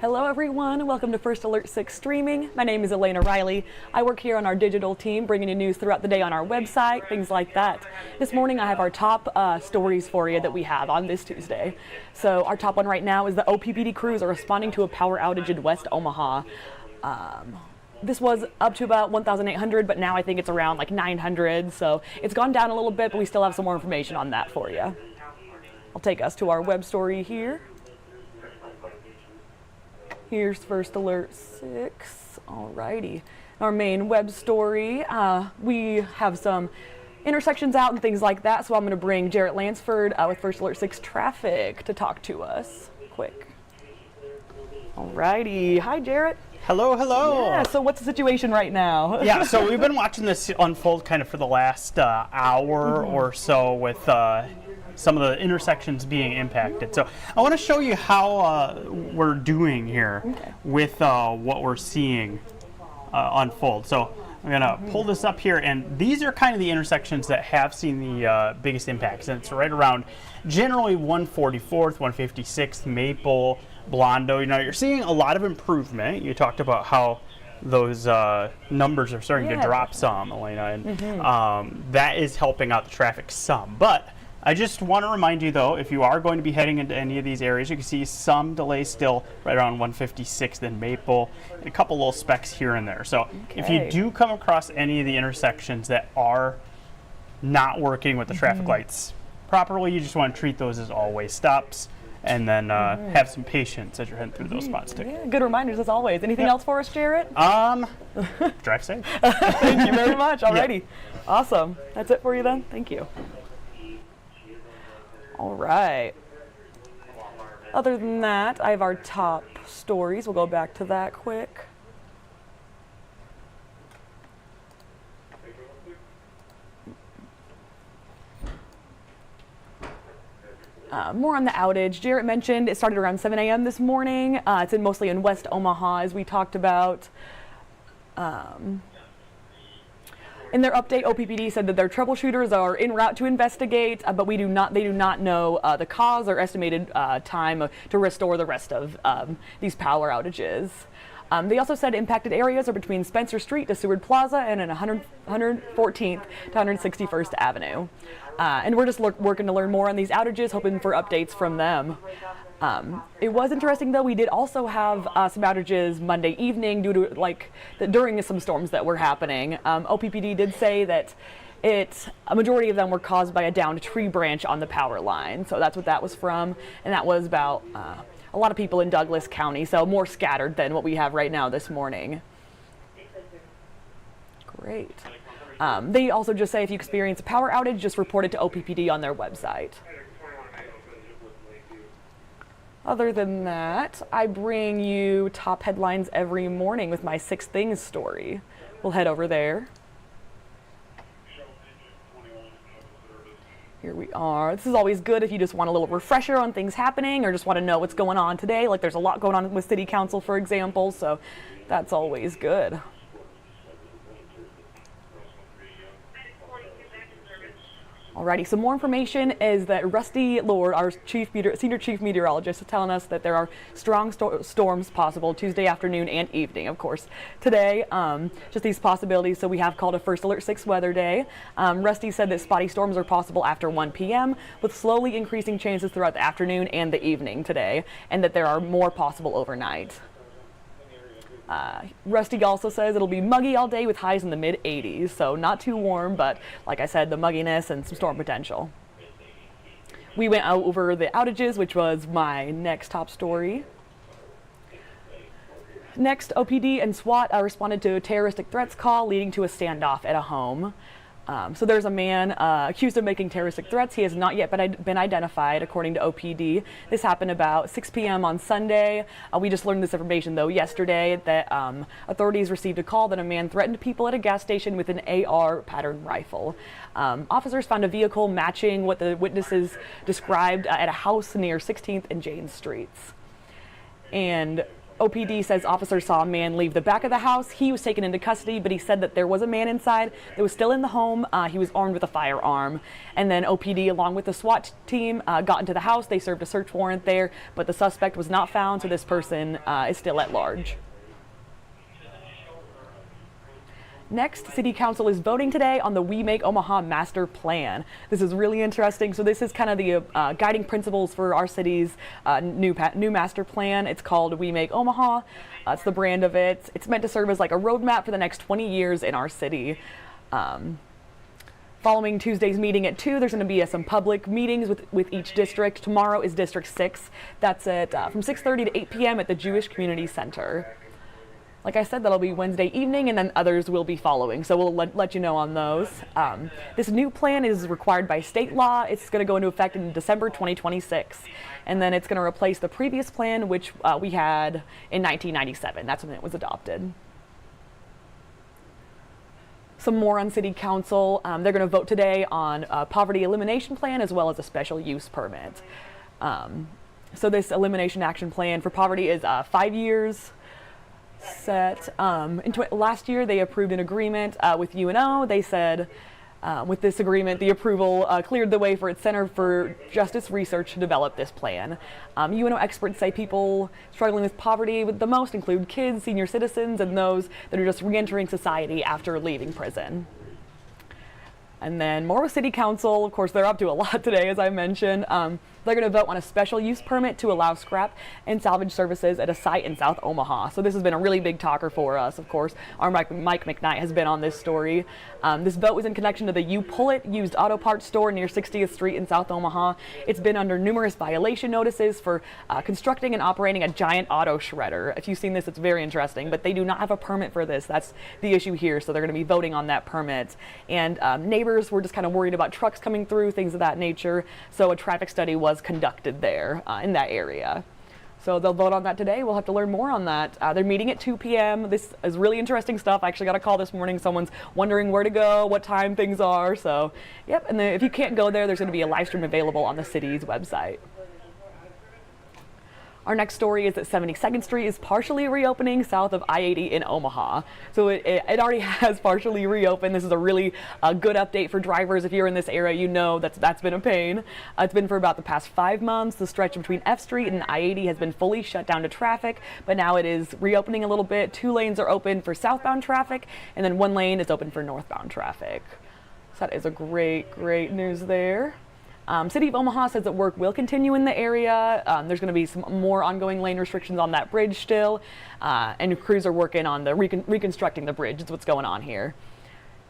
Hello everyone, welcome to First Alert 6 streaming. My name is Elena Riley. I work here on our digital team, bringing you news throughout the day on our website, things like that. This morning I have our top stories for you that we have on this Tuesday. So our top one right now is the OPPD crews are responding to a power outage in West Omaha. This was up to about 1,800, but now I think it's around like 900, so it's gone down a little bit, but we still have some more information on that for you. I'll take us to our web story here. Here's First Alert 6. Alrighty. Our main web story. We have some intersections out and things like that, so I'm going to bring Jarrett Lansford with First Alert 6 traffic to talk to us quick. Alrighty. Hi, Jarrett. Hello, hello. Yeah, so what's the situation right now? Yeah, so we've been watching this unfold kind of for the last hour or so with some of the intersections being impacted. So I want to show you how we're doing here with what we're seeing unfold. So I'm going to pull this up here, and these are kind of the intersections that have seen the biggest impacts. And it's right around generally 144th, 156th, Maple, Blondo. You know, you're seeing a lot of improvement. You talked about how those numbers are starting to drop some, Elena, and that is helping out the traffic some. But I just want to remind you, though, if you are going to be heading into any of these areas, you can see some delays still right around 156th and Maple, and a couple little specks here and there. So if you do come across any of the intersections that are not working with the traffic lights properly, you just want to treat those as always stops, and then have some patience as you're heading through those spots too. Yeah, good reminders as always. Anything else for us, Jarrett? Drive safe. Thank you very much. Alrighty. Awesome. That's it for you then? Thank you. All right. Other than that, I have our top stories. We'll go back to that quick. More on the outage. Jarrett mentioned it started around 7 a.m. this morning. It's mostly in West Omaha, as we talked about. In their update, OPPD said that their troubleshooters are en route to investigate, but they do not know the cause or estimated time to restore the rest of these power outages. They also said impacted areas are between Spencer Street to Seward Plaza and in 114th to 161st Avenue. And we're just working to learn more on these outages, hoping for updates from them. It was interesting, though. We did also have some outages Monday evening due to during some storms that were happening. OPPD did say that a majority of them were caused by a downed tree branch on the power line. So that's what that was from, and that was about a lot of people in Douglas County, so more scattered than what we have right now this morning. Great. They also just say if you experience a power outage, just report it to OPPD on their website. Other than that, I bring you top headlines every morning with my 6 Things story. We'll head over there. Here we are. This is always good if you just want a little refresher on things happening or just want to know what's going on today. Like there's a lot going on with City Council, for example, so that's always good. Alrighty, some more information is that Rusty Lord, our senior chief meteorologist, is telling us that there are strong storms possible Tuesday afternoon and evening, of course. Today, just these possibilities, so we have called a First Alert 6 weather day. Rusty said that spotty storms are possible after 1 p.m. with slowly increasing chances throughout the afternoon and the evening today, and that there are more possible overnight. Rusty also says it'll be muggy all day with highs in the mid-80s, so not too warm, but like I said, the mugginess and some storm potential. We went over the outages, which was my next top story. Next, OPD and SWAT responded to a terroristic threats call leading to a standoff at a home. So there's a man accused of making terroristic threats. He has not yet been identified, according to OPD. This happened about 6 p.m. on Sunday. We just learned this information, though, yesterday, that authorities received a call that a man threatened people at a gas station with an AR pattern rifle. Officers found a vehicle matching what the witnesses described at a house near 16th and Jane Streets. And OPD says officers saw a man leave the back of the house. He was taken into custody, but he said that there was a man inside that was still in the home. He was armed with a firearm. And then OPD, along with the SWAT team, got into the house. They served a search warrant there, but the suspect was not found, so this person is still at large. Next, City Council is voting today on the We Make Omaha Master Plan. This is really interesting. So this is kind of the guiding principles for our city's new master plan. It's called We Make Omaha. It's the brand of it. It's meant to serve as like a roadmap for the next 20 years in our city. Following Tuesday's meeting at 2, there's going to be some public meetings with each district. Tomorrow is District 6. That's from 6:30 to 8 p.m. at the Jewish Community Center. Like I said, that'll be Wednesday evening, and then others will be following, so we'll let you know on those. This new plan is required by state law. It's going to go into effect in December 2026, and then it's going to replace the previous plan, which we had in 1997. That's when it was adopted. Some more on City Council. They're going to vote today on a poverty elimination plan as well as a special use permit. So this elimination action plan for poverty is 5 years. Last year they approved an agreement with UNO. They said with this agreement the approval cleared the way for its Center for Justice Research to develop this plan. UNO experts say people struggling with poverty the most include kids, senior citizens, and those that are just re-entering society after leaving prison. And then more with City Council. Of course, they're up to a lot today, as I mentioned. They're going to vote on a special use permit to allow scrap and salvage services at a site in South Omaha. So this has been a really big talker for us, of course. Our Mike McKnight has been on this story. This vote was in connection to the You Pull It used auto parts store near 60th Street in South Omaha. It's been under numerous violation notices for constructing and operating a giant auto shredder. If you've seen this, it's very interesting, but they do not have a permit for this. That's the issue here, so they're going to be voting on that permit. And neighbors were just kind of worried about trucks coming through, things of that nature, so a traffic study was conducted there in that area. So they'll vote on that today. We'll have to learn more on that. They're meeting at 2 p.m. This is really interesting stuff. I actually got a call this morning. Someone's wondering where to go, what time things are. So, yep. And then if you can't go there, there's going to be a live stream available on the city's website. Our next story is that 72nd Street is partially reopening south of I-80 in Omaha. So it already has partially reopened. This is a really good update for drivers. If you're in this area, you know that's been a pain. It's been for about the past 5 months. The stretch between F Street and I-80 has been fully shut down to traffic, but now it is reopening a little bit. 2 lanes are open for southbound traffic, and then 1 lane is open for northbound traffic. So that is a great news there. City of Omaha says that work will continue in the area. There's going to be some more ongoing lane restrictions on that bridge still, and crews are working on the reconstructing the bridge. Is what's going on here.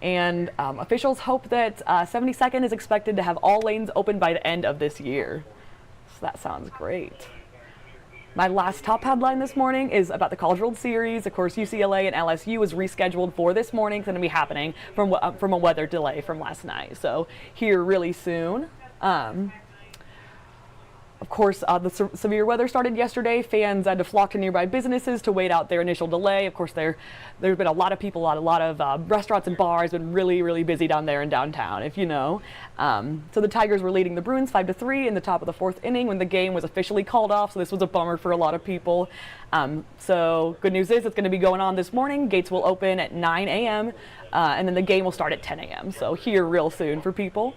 And officials hope that 72nd is expected to have all lanes open by the end of this year. So that sounds great. My last top headline this morning is about the College World Series. Of course, UCLA and LSU is rescheduled for this morning. It's going to be happening from a weather delay from last night. So here really soon. Of course, the severe weather started yesterday. Fans had to flock to nearby businesses to wait out their initial delay. Of course, there's been a lot of people, a lot of restaurants and bars been really busy down there in downtown, if you know. So the Tigers were leading the Bruins 5-3 in the top of the 4th inning when the game was officially called off. So this was a bummer for a lot of people. So good news is it's going to be going on this morning. Gates will open at 9 a.m. And then the game will start at 10 a.m. So here real soon for people.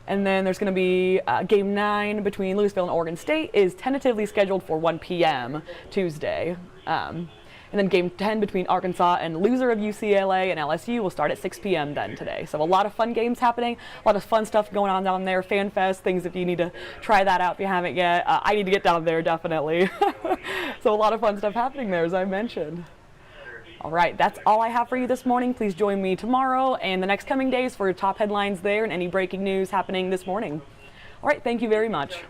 And then there's going to be Game 9 between Louisville and Oregon State is tentatively scheduled for 1 p.m. Tuesday. And then Game 10 between Arkansas and loser of UCLA and LSU will start at 6 p.m. then today. So a lot of fun games happening, a lot of fun stuff going on down there, Fan Fest, things if you need to try that out if you haven't yet. I need to get down there definitely. So a lot of fun stuff happening there, as I mentioned. All right, that's all I have for you this morning. Please join me tomorrow and the next coming days for top headlines there and any breaking news happening this morning. All right, thank you very much.